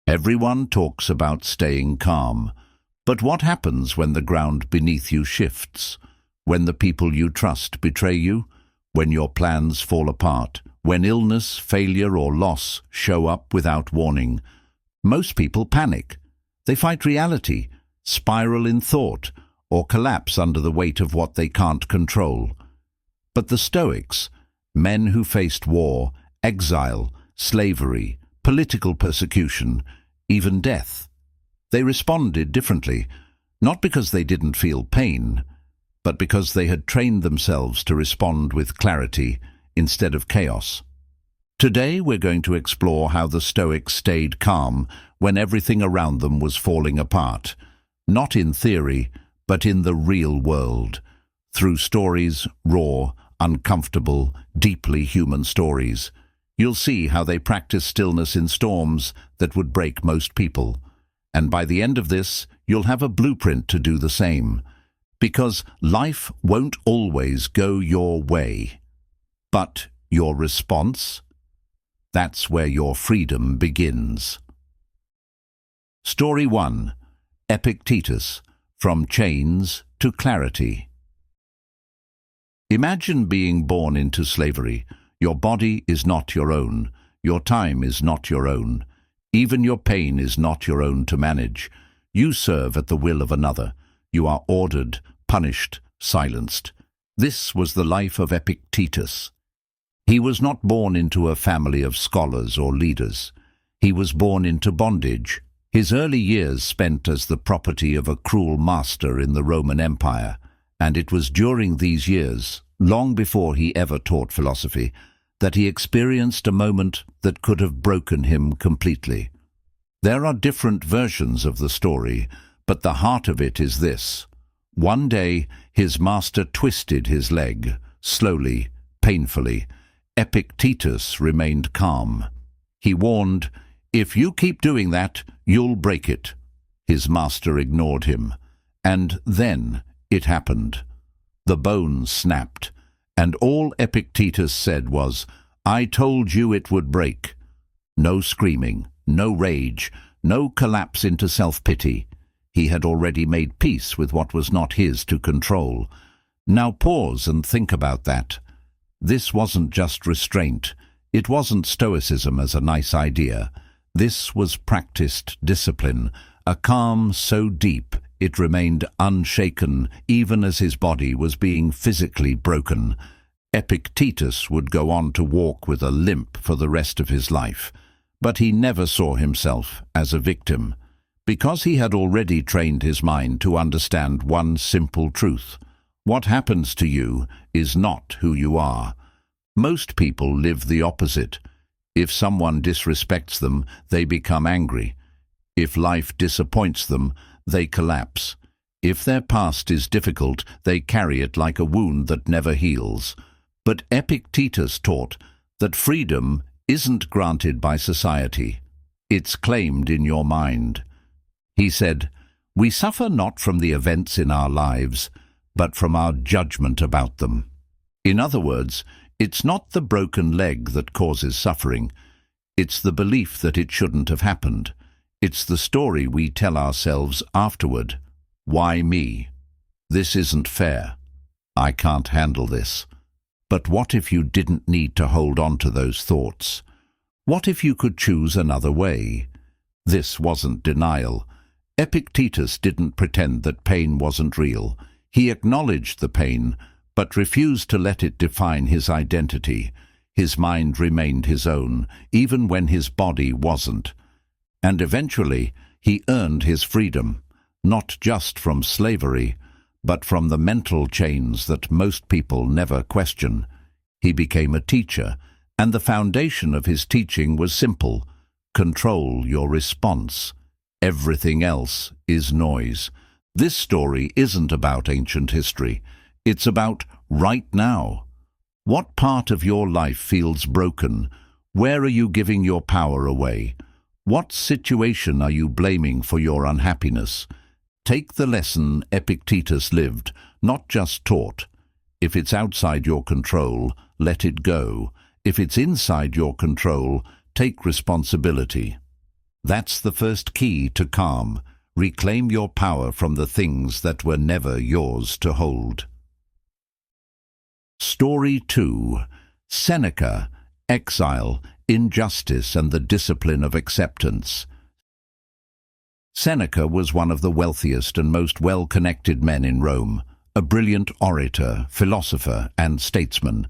Everyone talks about staying calm, but what happens when the ground beneath you shifts? When the people you trust betray you? When your plans fall apart? When illness, failure, or loss show up without warning? Most people panic. They fight reality, spiral in thought, or collapse under the weight of what they can't control. But the Stoics, men who faced war, exile, slavery, political persecution, even death, they responded differently, not because they didn't feel pain, but because they had trained themselves to respond with clarity instead of chaos. Today we're going to explore how the Stoics stayed calm when everything around them was falling apart, not in theory, but in the real world, through stories, raw, uncomfortable, deeply human stories. You'll see how they practiced stillness in storms that would break most people. And by the end of this, you'll have a blueprint to do the same. Because life won't always go your way. But your response? That's where your freedom begins. Story 1. Epictetus, From Chains to Clarity. Imagine being born into slavery. Your body is not your own. Your time is not your own. Even your pain is not your own to manage. You serve at the will of another. You are ordered, punished, silenced. This was the life of Epictetus. He was not born into a family of scholars or leaders. He was born into bondage. His early years spent as the property of a cruel master in the Roman Empire, and it was during these years, long before he ever taught philosophy, that he experienced a moment that could have broken him completely. There are different versions of the story, but the heart of it is this. One day, his master twisted his leg, slowly, painfully. Epictetus remained calm. He warned, "If you keep doing that, you'll break it." His master ignored him. And then it happened. The bone snapped, and all Epictetus said was, "I told you it would break." No screaming, no rage, no collapse into self-pity. He had already made peace with what was not his to control. Now pause and think about that. This wasn't just restraint. It wasn't Stoicism as a nice idea. This was practiced discipline, a calm so deep it remained unshaken even as his body was being physically broken. Epictetus would go on to walk with a limp for the rest of his life, but he never saw himself as a victim, because he had already trained his mind to understand one simple truth. What happens to you is not who you are. Most people live the opposite. If someone disrespects them, they become angry. If life disappoints them, they collapse. If their past is difficult, they carry it like a wound that never heals. But Epictetus taught that freedom isn't granted by society. It's claimed in your mind. He said, "We suffer not from the events in our lives, but from our judgment about them." In other words, it's not the broken leg that causes suffering. It's the belief that it shouldn't have happened. It's the story we tell ourselves afterward. Why me? This isn't fair. I can't handle this. But what if you didn't need to hold on to those thoughts? What if you could choose another way? This wasn't denial. Epictetus didn't pretend that pain wasn't real. He acknowledged the pain, but refused to let it define his identity. His mind remained his own, even when his body wasn't. And eventually, he earned his freedom, not just from slavery, but from the mental chains that most people never question. He became a teacher, and the foundation of his teaching was simple: control your response. Everything else is noise. This story isn't about ancient history. It's about right now. What part of your life feels broken? Where are you giving your power away? What situation are you blaming for your unhappiness? Take the lesson Epictetus lived, not just taught. If it's outside your control, let it go. If it's inside your control, take responsibility. That's the first key to calm. Reclaim your power from the things that were never yours to hold. Story 2. Seneca, Exile, Injustice and the Discipline of Acceptance. Seneca was one of the wealthiest and most well-connected men in Rome, a brilliant orator, philosopher, and statesman.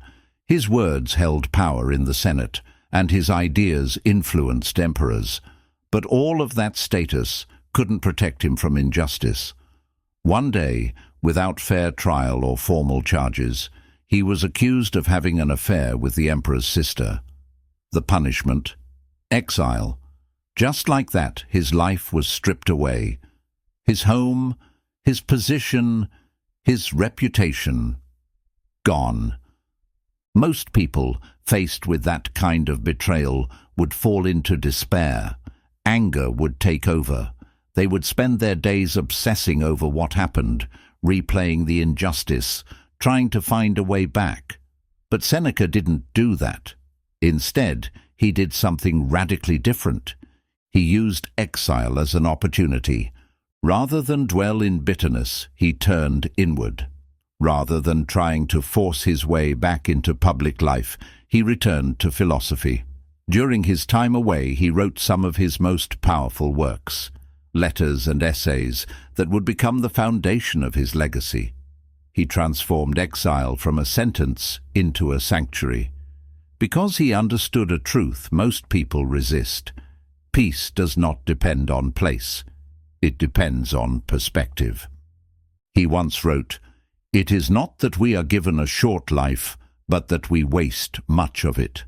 His words held power in the Senate, and his ideas influenced emperors. But all of that status couldn't protect him from injustice. One day, without fair trial or formal charges, he was accused of having an affair with the emperor's sister. The punishment? Exile. Just like that, his life was stripped away. His home, his position, his reputation, gone. Most people, faced with that kind of betrayal, would fall into despair. Anger would take over. They would spend their days obsessing over what happened, replaying the injustice, trying to find a way back. But Seneca didn't do that. Instead, he did something radically different. He used exile as an opportunity. Rather than dwell in bitterness, he turned inward. Rather than trying to force his way back into public life, he returned to philosophy. During his time away, he wrote some of his most powerful works, letters and essays that would become the foundation of his legacy. He transformed exile from a sentence into a sanctuary. Because he understood a truth most people resist. Peace does not depend on place. It depends on perspective. He once wrote, "It is not that we are given a short life, but that we waste much of it."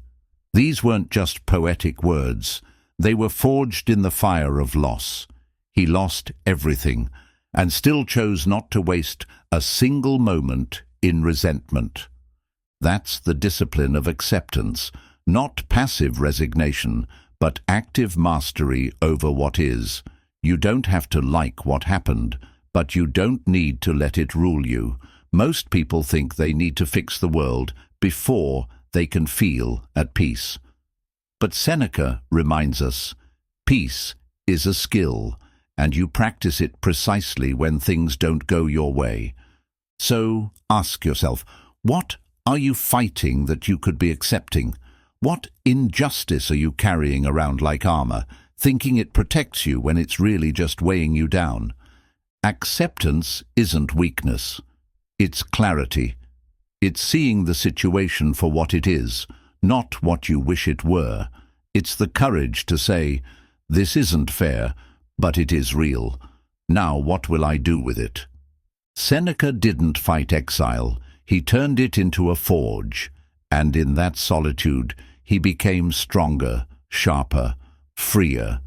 These weren't just poetic words. They were forged in the fire of loss. He lost everything, and still chose not to waste a single moment in resentment. That's the discipline of acceptance, not passive resignation, but active mastery over what is. You don't have to like what happened, but you don't need to let it rule you. Most people think they need to fix the world before they can feel at peace. But Seneca reminds us, peace is a skill, and you practice it precisely when things don't go your way. So ask yourself, what are you fighting that you could be accepting? What injustice are you carrying around like armor, thinking it protects you when it's really just weighing you down? Acceptance isn't weakness. It's clarity. It's seeing the situation for what it is, not what you wish it were. It's the courage to say, this isn't fair, but it is real. Now what will I do with it? Seneca didn't fight exile. He turned it into a forge, and in that solitude he became stronger, sharper, freer.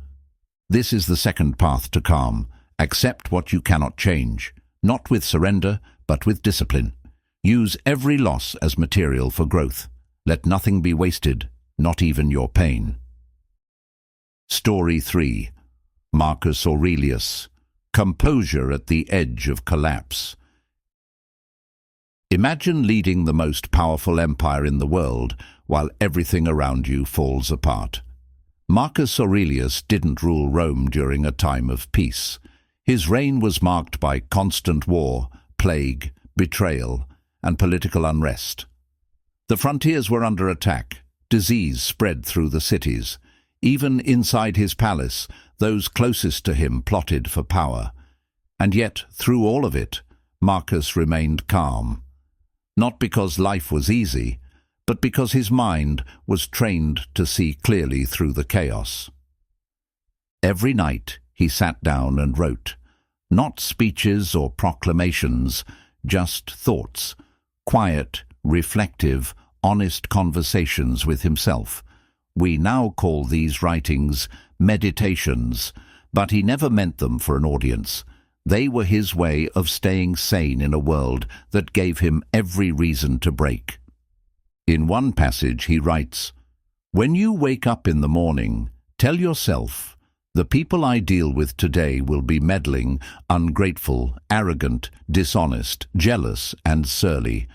This is the second path to calm. Accept what you cannot change, not with surrender, but with discipline. Use every loss as material for growth. Let nothing be wasted, not even your pain. Story 3. Marcus Aurelius. Composure at the edge of collapse. Imagine leading the most powerful empire in the world while everything around you falls apart. Marcus Aurelius didn't rule Rome during a time of peace. His reign was marked by constant war, plague, betrayal, and political unrest. The frontiers were under attack. Disease spread through the cities. Even inside his palace, those closest to him plotted for power. And yet, through all of it, Marcus remained calm. Not because life was easy, but because his mind was trained to see clearly through the chaos. Every night he sat down and wrote, not speeches or proclamations, just thoughts, quiet, reflective, honest conversations with himself. We now call these writings meditations, but he never meant them for an audience. They were his way of staying sane in a world that gave him every reason to break. In one passage he writes, "When you wake up in the morning, tell yourself, the people I deal with today will be meddling, ungrateful, arrogant, dishonest, jealous, and surly.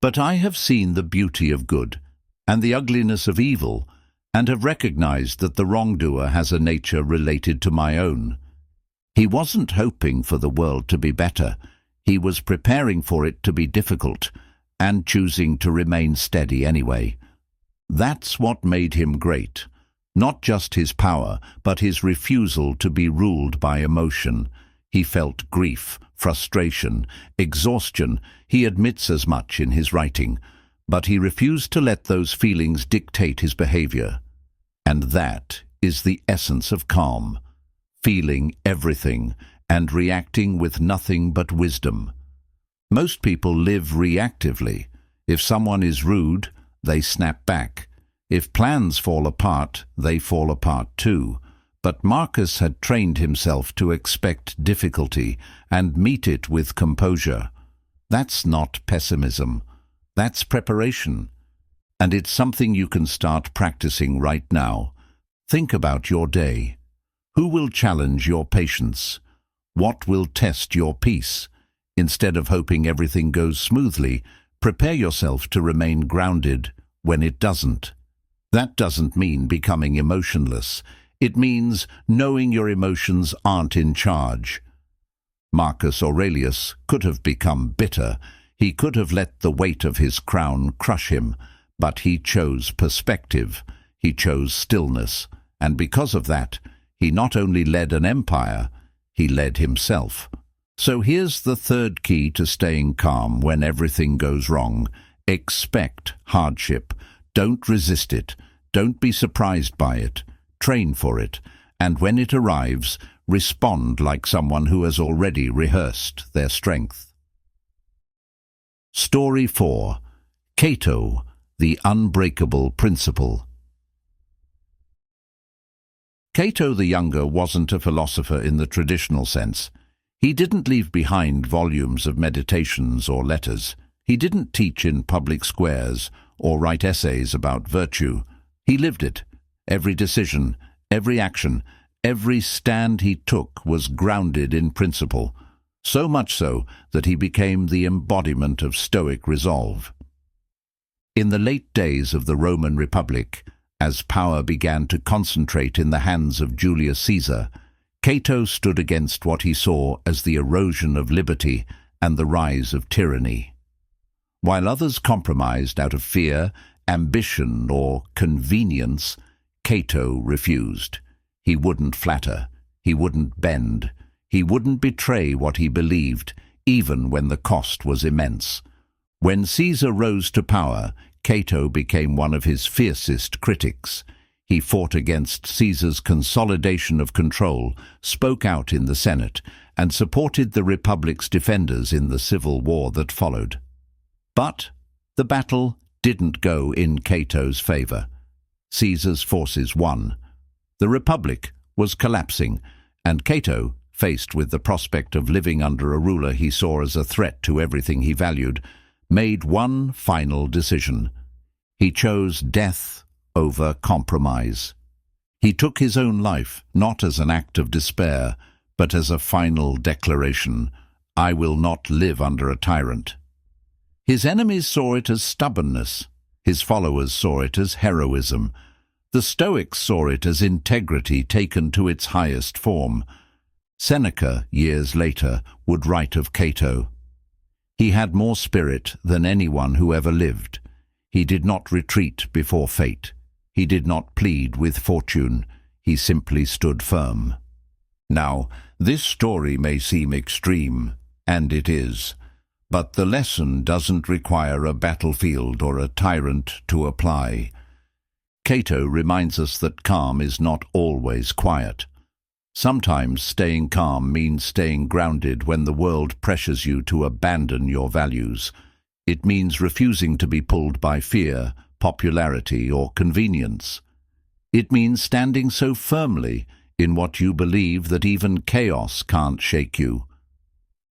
But I have seen the beauty of good and the ugliness of evil, and have recognized that the wrongdoer has a nature related to my own. He wasn't hoping for the world to be better. He was preparing for it to be difficult, and choosing to remain steady anyway. That's what made him great. Not just his power, but his refusal to be ruled by emotion. He felt grief, frustration, exhaustion. He admits as much in his writing, but he refused to let those feelings dictate his behavior. And that is the essence of calm, feeling everything and reacting with nothing but wisdom. Most people live reactively. If someone is rude, they snap back. If plans fall apart, they fall apart too. But Marcus had trained himself to expect difficulty and meet it with composure. That's not pessimism. That's preparation. And it's something you can start practicing right now. Think about your day. Who will challenge your patience? What will test your peace? Instead of hoping everything goes smoothly, prepare yourself to remain grounded when it doesn't. That doesn't mean becoming emotionless. It means knowing your emotions aren't in charge. Marcus Aurelius could have become bitter. He could have let the weight of his crown crush him, but he chose perspective. He chose stillness, and because of that, he not only led an empire, he led himself. So here's the third key to staying calm when everything goes wrong. Expect hardship. Don't resist it. Don't be surprised by it. Train for it. And when it arrives, respond like someone who has already rehearsed their strength. Story 4. Cato, the Unbreakable Principle. Cato the Younger wasn't a philosopher in the traditional sense. He didn't leave behind volumes of meditations or letters. He didn't teach in public squares or write essays about virtue. He lived it. Every decision, every action, every stand he took was grounded in principle, so much so that he became the embodiment of Stoic resolve. In the late days of the Roman Republic, as power began to concentrate in the hands of Julius Caesar, Cato stood against what he saw as the erosion of liberty and the rise of tyranny. While others compromised out of fear, ambition, or convenience, Cato refused. He wouldn't flatter. He wouldn't bend. He wouldn't betray what he believed, even when the cost was immense. When Caesar rose to power, Cato became one of his fiercest critics. He fought against Caesar's consolidation of control, spoke out in the Senate, and supported the Republic's defenders in the civil war that followed. But the battle didn't go in Cato's favor. Caesar's forces won. The Republic was collapsing, and Cato, faced with the prospect of living under a ruler he saw as a threat to everything he valued, made one final decision. He chose death over compromise. He took his own life, not as an act of despair, but as a final declaration: I will not live under a tyrant. His enemies saw it as stubbornness. His followers saw it as heroism. The Stoics saw it as integrity taken to its highest form. Seneca, years later, would write of Cato: he had more spirit than anyone who ever lived. He did not retreat before fate. He did not plead with fortune. He simply stood firm. Now, this story may seem extreme, and it is, but the lesson doesn't require a battlefield or a tyrant to apply. Cato reminds us that calm is not always quiet. Sometimes staying calm means staying grounded when the world pressures you to abandon your values. It means refusing to be pulled by fear, popularity, or convenience. It means standing so firmly in what you believe that even chaos can't shake you.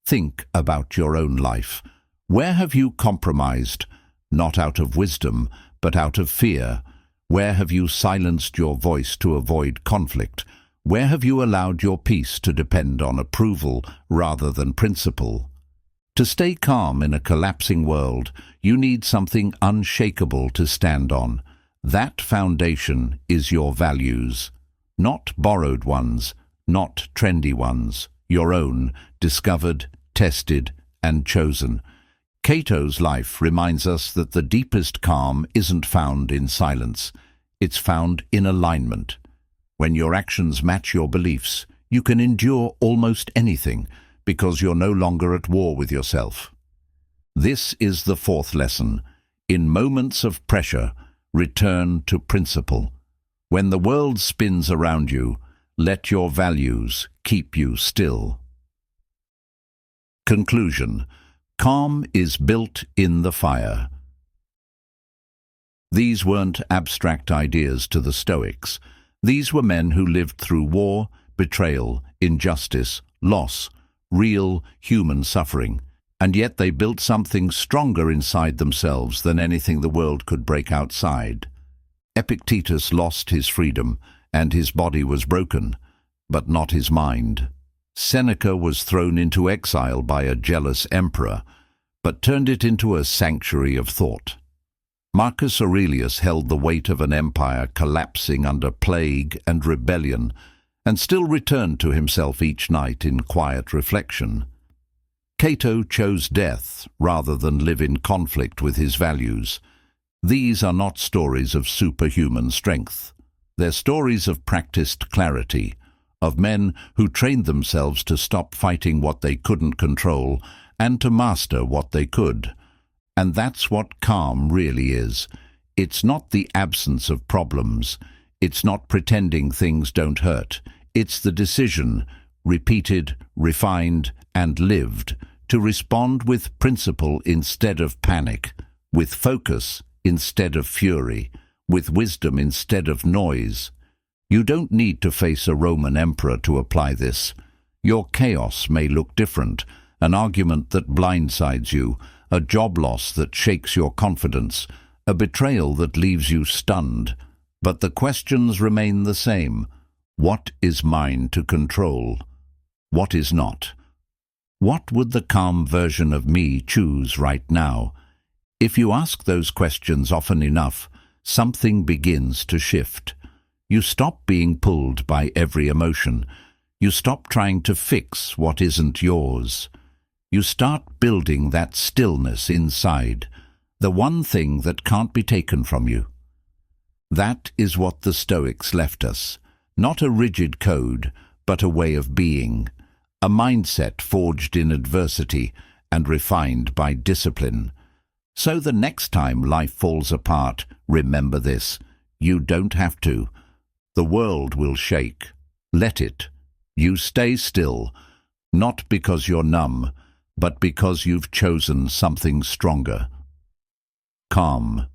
Think about your own life. Where have you compromised, not out of wisdom, but out of fear? Where have you silenced your voice to avoid conflict? Where have you allowed your peace to depend on approval rather than principle? To stay calm in a collapsing world, you need something unshakable to stand on, That foundation is your values, not borrowed ones, not trendy ones, your own, discovered, tested, and chosen. Cato's life reminds us that the deepest calm isn't found in silence. It's found in alignment. When your actions match your beliefs, you can endure almost anything because you're no longer at war with yourself. This is the fourth lesson. In moments of pressure, return to principle. When the world spins around you, let your values keep you still. Conclusion. Calm is built in the fire. These weren't abstract ideas to the Stoics. These were men who lived through war, betrayal, injustice, loss, real human suffering. And yet they built something stronger inside themselves than anything the world could break outside. Epictetus lost his freedom, and his body was broken, but not his mind. Seneca was thrown into exile by a jealous emperor, but turned it into a sanctuary of thought. Marcus Aurelius held the weight of an empire collapsing under plague and rebellion, and still returned to himself each night in quiet reflection. Cato chose death rather than live in conflict with his values. These are not stories of superhuman strength. They're stories of practiced clarity, of men who trained themselves to stop fighting what they couldn't control and to master what they could. And that's what calm really is. It's not the absence of problems. It's not pretending things don't hurt. It's the decision, repeated, refined, and lived, to respond with principle instead of panic, with focus instead of fury, with wisdom instead of noise. You don't need to face a Roman emperor to apply this. Your chaos may look different, an argument that blindsides you, a job loss that shakes your confidence, a betrayal that leaves you stunned. But the questions remain the same. What is mine to control? What is not? What would the calm version of me choose right now? If you ask those questions often enough, something begins to shift. You stop being pulled by every emotion. You stop trying to fix what isn't yours. You start building that stillness inside, the one thing that can't be taken from you. That is what the Stoics left us. Not a rigid code, but a way of being. A mindset forged in adversity and refined by discipline. So the next time life falls apart, remember this. You don't have to. The world will shake. Let it. You stay still, not because you're numb, but because you've chosen something stronger. Calm.